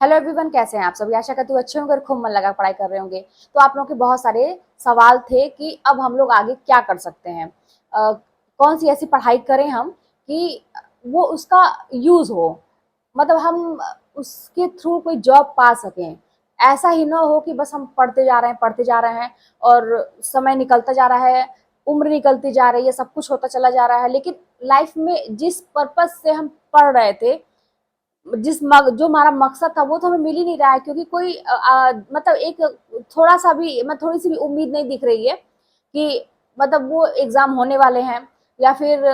Hello everyone, कैसे हैं आप सभी। आशा करती हूँ अच्छे होंगे और खूब मन लगा पढ़ाई कर रहे होंगे। तो आप लोगों के बहुत सारे सवाल थे कि अब हम लोग आगे क्या कर सकते हैं, कौन सी ऐसी पढ़ाई करें हम कि वो उसका यूज हो, मतलब हम उसके थ्रू कोई जॉब पा सकें। ऐसा ही ना हो कि बस हम पढ़ते जा रहे हैं और समय निकलता जा रहा है, उम्र निकलती जा रही है, सब कुछ होता चला जा रहा है, लेकिन लाइफ में जिस पर्पज से हम पढ़ रहे थे, जो हमारा मकसद था वो तो हमें मिल ही नहीं रहा है, क्योंकि कोई मतलब एक थोड़ा सा भी थोड़ी सी भी उम्मीद नहीं दिख रही है कि मतलब वो एग्जाम होने वाले हैं या फिर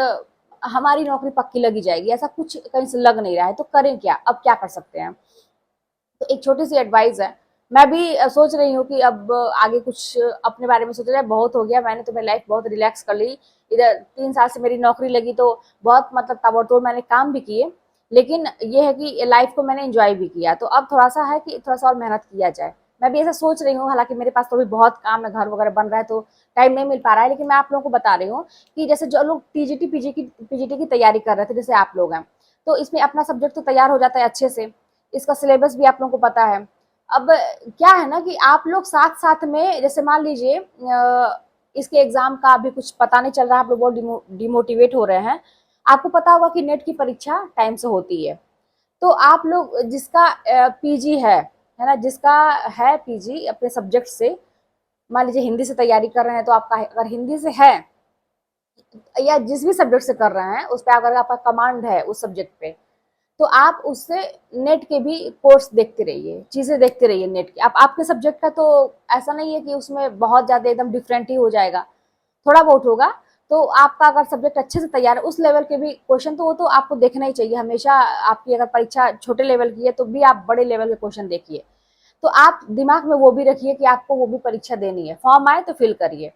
हमारी नौकरी पक्की लगी जाएगी। ऐसा कुछ कहीं से लग नहीं रहा है, तो करें क्या, अब क्या कर सकते हैं। तो एक छोटी सी एडवाइस है। मैं भी सोच रही हूँ कि अब आगे कुछ अपने बारे में सोच रहा है। बहुत हो गया, मैंने तो मेरी लाइफ बहुत रिलैक्स कर ली। इधर 3 साल से मेरी नौकरी लगी तो बहुत ताबड़तोड़ मैंने काम भी किए, लेकिन ये है कि लाइफ को मैंने एंजॉय भी किया। तो अब थोड़ा सा है कि थोड़ा सा और मेहनत किया जाए। मैं भी ऐसा सोच रही हूँ, हालांकि मेरे पास तो भी बहुत काम है, घर वगैरह बन रहा है तो टाइम नहीं मिल पा रहा है। लेकिन मैं आप लोगों को बता रही हूँ कि जैसे जो लोग पीजीटी की तैयारी कर रहे थे, जैसे आप लोग हैं, तो इसमें अपना सब्जेक्ट तो तैयार हो जाता है अच्छे से। इसका सिलेबस भी आप लोगों को पता है। अब क्या है ना कि आप लोग साथ साथ में, जैसे मान लीजिए इसके एग्जाम का अभी कुछ पता नहीं चल रहा है, आप लोग बहुत डिमोटिवेट हो रहे हैं। आपको पता होगा कि नेट की परीक्षा टाइम से होती है। तो आप लोग जिसका पीजी है ना, जिसका है पीजी अपने सब्जेक्ट से, मान लीजिए हिंदी से तैयारी कर रहे हैं, तो आपका अगर हिंदी से है या जिस भी सब्जेक्ट से कर रहे हैं उस पर अगर आपका कमांड है उस सब्जेक्ट पे, तो आप उससे नेट के भी कोर्स देखते रहिए, चीजें देखते रहिए नेट की। आप आपके सब्जेक्ट का तो ऐसा नहीं है कि उसमें बहुत ज्यादा एकदम डिफरेंट ही हो जाएगा, थोड़ा बहुत होगा। तो आपका अगर सब्जेक्ट अच्छे से तैयार है, उस लेवल के भी क्वेश्चन तो वो तो आपको देखना ही चाहिए हमेशा। आपकी अगर परीक्षा छोटे लेवल की है तो भी आप बड़े लेवल के क्वेश्चन देखिए। तो आप दिमाग में वो भी रखिए कि आपको वो भी परीक्षा देनी है, फॉर्म आए तो फिल करिए।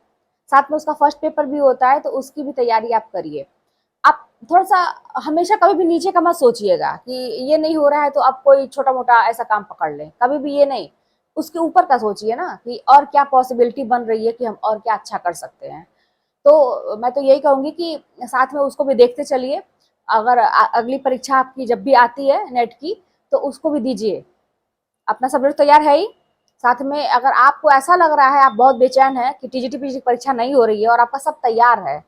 साथ में उसका फर्स्ट पेपर भी होता है तो उसकी भी तैयारी आप करिए। आप थोड़ा सा हमेशा कभी भी नीचे का मत सोचिएगा कि ये नहीं हो रहा है तो आप कोई छोटा मोटा ऐसा काम पकड़ लें, कभी भी ये नहीं। उसके ऊपर का सोचिए ना कि और क्या पॉसिबिलिटी बन रही है कि हम और क्या अच्छा कर सकते हैं। तो मैं तो यही कहूंगी कि साथ में उसको भी देखते चलिए। अगर अगली परीक्षा आपकी जब भी आती है नेट की, तो उसको भी दीजिए। अपना सब्जेक्ट तैयार है ही, साथ में अगर आपको ऐसा लग रहा है, आप बहुत बेचैन है कि टीजीटी पीजी परीक्षा नहीं हो रही है और आपका सब तैयार है,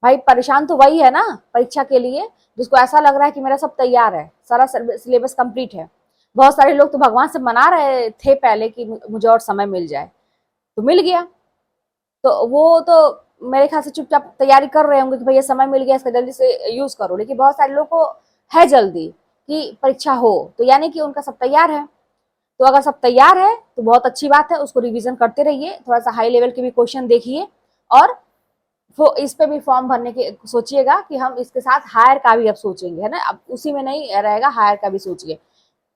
भाई परेशान तो वही है ना परीक्षा के लिए, जिसको ऐसा लग रहा है कि मेरा सब तैयार है, सारा सिलेबस कंप्लीट है। बहुत सारे लोग तो भगवान से मना रहे थे पहले कि मुझे और समय मिल जाए, तो मिल गया। तो वो तो मेरे ख्याल से चुपचाप तैयारी कर रहे होंगे कि भैया समय मिल गया, इसका जल्दी से यूज करो। लेकिन बहुत सारे लोगों को है जल्दी कि परीक्षा हो, तो यानी कि उनका सब तैयार है। तो अगर सब तैयार है तो बहुत अच्छी बात है, उसको रिवीजन करते रहिए, थोड़ा सा हाई लेवल के भी क्वेश्चन देखिए। और वो इस पे भी फॉर्म भरने के सोचिएगा कि हम इसके साथ हायर का भी अब सोचेंगे, है ना। अब उसी में नहीं रहेगा, हायर का भी सोचिए।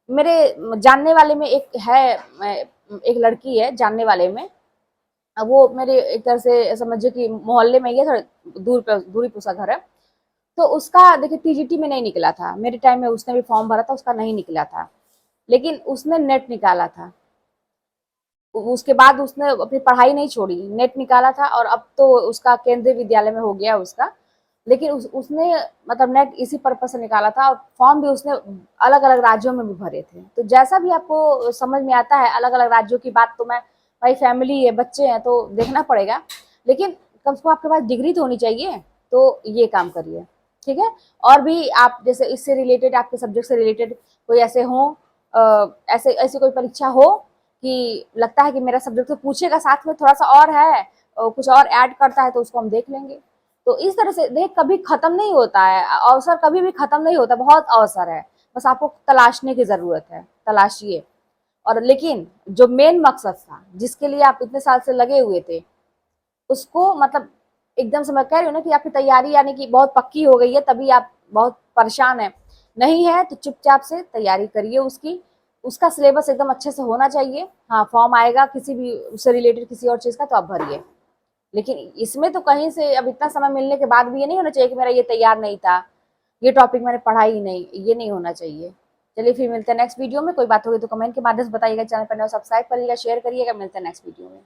मेरे जानने वाले में एक है, एक लड़की है जानने वाले में। अब वो मेरे एक तरह से समझिए कि मोहल्ले में ही है, थोड़ा दूरी पे उसका घर है। तो उसका देखिए टीजीटी में नहीं निकला था, मेरे टाइम में उसने भी फॉर्म भरा था, उसका नहीं निकला था। लेकिन उसने नेट निकाला था। उसके बाद उसने अपनी पढ़ाई नहीं छोड़ी, नेट निकाला था और अब तो उसका केंद्रीय विद्यालय में हो गया उसका। लेकिन उसने नेट इसी पर्पज से निकाला था, और फॉर्म भी उसने अलग अलग राज्यों में भी भरे थे। तो जैसा भी आपको समझ में आता है, अलग अलग राज्यों की बात तो मैं, भाई फैमिली है, बच्चे हैं तो देखना पड़ेगा। लेकिन कम से कम आपके पास डिग्री तो होनी चाहिए। तो ये काम करिए, ठीक है। और भी आप जैसे इससे रिलेटेड, आपके सब्जेक्ट से रिलेटेड कोई ऐसे हो, ऐसे ऐसी कोई परीक्षा हो कि लगता है कि मेरा सब्जेक्ट तो पूछेगा, साथ में थोड़ा सा और है और कुछ और ऐड करता है, तो उसको हम देख लेंगे। तो इस तरह से देख, कभी खत्म नहीं होता है अवसर, कभी भी खत्म नहीं होता, बहुत अवसर है। बस आपको तलाशने की जरूरत है, तलाशिए। और लेकिन जो मेन मकसद था, जिसके लिए आप इतने साल से लगे हुए थे, उसको एकदम से मैं कह रही हूँ ना कि आपकी तैयारी यानी कि बहुत पक्की हो गई है, तभी आप बहुत परेशान है। नहीं है तो चुपचाप से तैयारी करिए उसकी। उसका सिलेबस एकदम अच्छे से होना चाहिए। हाँ, फॉर्म आएगा किसी भी उससे रिलेटेड किसी और चीज का तो आप भरिए। लेकिन इसमें तो कहीं से अब इतना समय मिलने के बाद भी ये नहीं होना चाहिए कि मेरा ये तैयार नहीं था, ये टॉपिक मैंने पढ़ा ही नहीं, ये नहीं होना चाहिए। चलिए फिर मिलते हैं नेक्स्ट वीडियो में। कोई बात होगी तो कमेंट के माध्यम से बताइएगा। चैनल पर नया सब्सक्राइब करिएगा, शेयर करिएगा। मिलते हैं नेक्स्ट वीडियो में।